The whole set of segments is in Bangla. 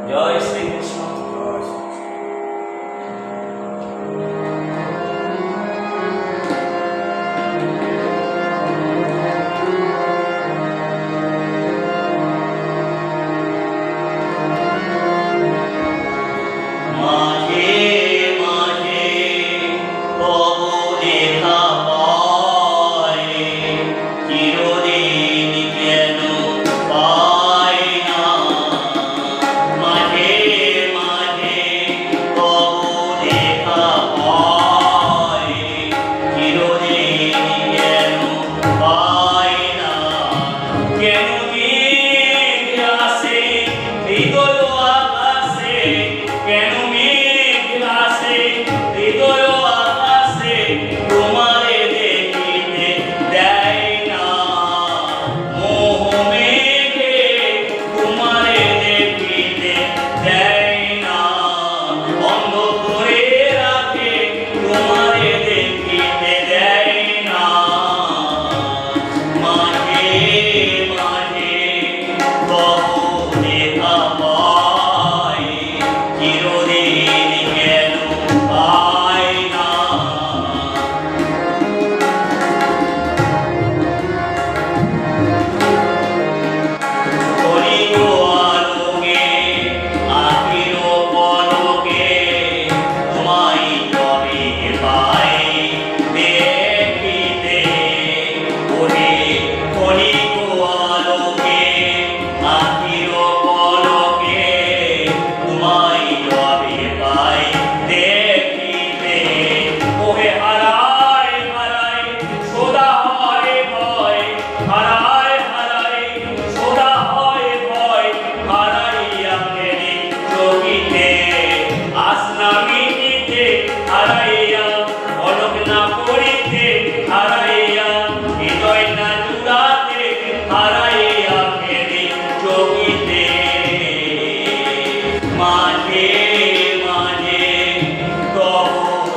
জয় শ্রীকৃষ্ণ। মাঝে মাঝে তব দেখা পাই, চিরদিন কেন পাই না। মাঝে মাঝে তব দেখা পাই, চিরদিন কেন পাই না। কেন মেঘ আসে হৃদয় আকাশে, কেন মেঘ আসে হৃদয় আকাশে, তোমারে দেখিতে দেয় না। মোহ মেঘে তোমারে দেখিতে দেয় না, বন্ধ করে রাখে তোমারে দেখিতে দেয় না। মাঝে মাঝে তব দেখা পাই, চিরদিন কেন পাই না। কলিগ আলোকে আখির পলকে তোমায় তবে পাই দেখিতে। ওরে কলিগ আলোকে আখির পলকে তোমায় তবে পাই দেখিতে। ওহে হারায় হারায় সদা হয় ভয়, হারায় হারায় সদা হয় ভয়, হারাইয়া ফেরি চকিতে আসনা মিটিতে, হারাইয়া অলক না করিতে, হারাইয়া হৃদয় না জুড়াতে, হারাইয়া ফেরি চকিতে। মাঝে মাঝে তব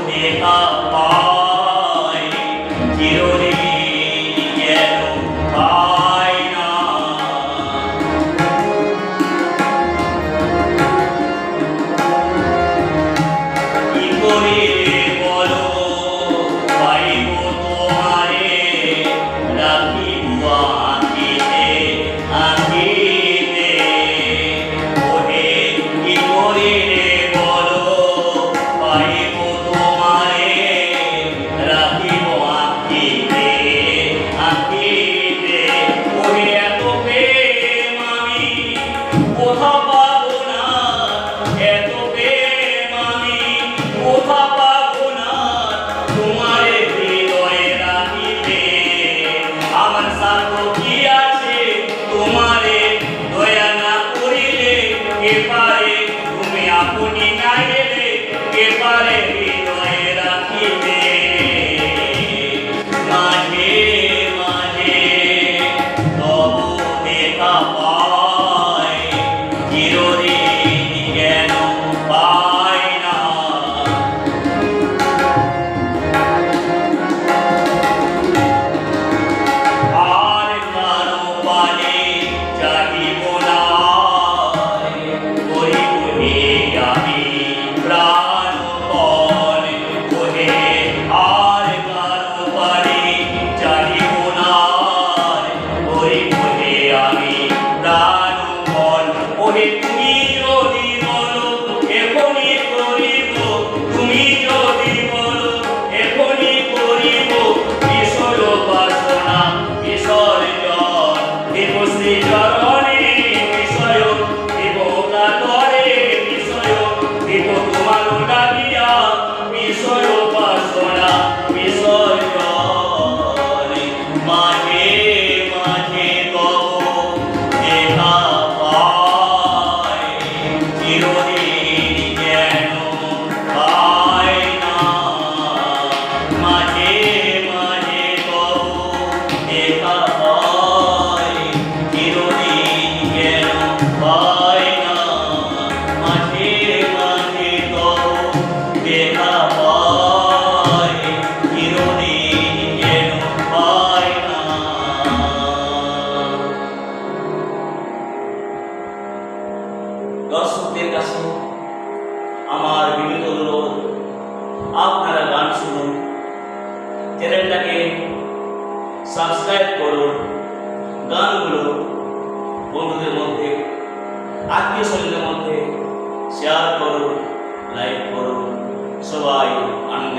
দেখা পাই, চিরদিন কেন পাই না। কি করিলে বলো পাইব তোমারে, রাখিব আঁখিতে আঁখিতে। ওহে কি করিলে বলো পাইব তোমারে, রাখিব আঁখিতে আঁখিতে। ওহে এত প্রেম আমি কোথা পাবো না, এত প্রেম আমি কোথা পাবো না। তোমারে হৃদয়ে রাখিতে আমার সাধ্য কি আছে, তোমারে দয়া না করিলে কে পারে, তুমি আপনি না গেলে কে পারে হৃদয়ে রাখিতে। মাঝে মাঝে তব দেখা পাই, চির দর্শকদের কাছে আমার বিনীত অনুরোধ, আপনারা গান শুনুন, চ্যানেলটাকে সাবস্ক্রাইব করুন, গানগুলো বন্ধুদের মধ্যে, আত্মীয় স্বজনদের মধ্যে শেয়ার করুন, লাইক করুন, সবাই আনন্দ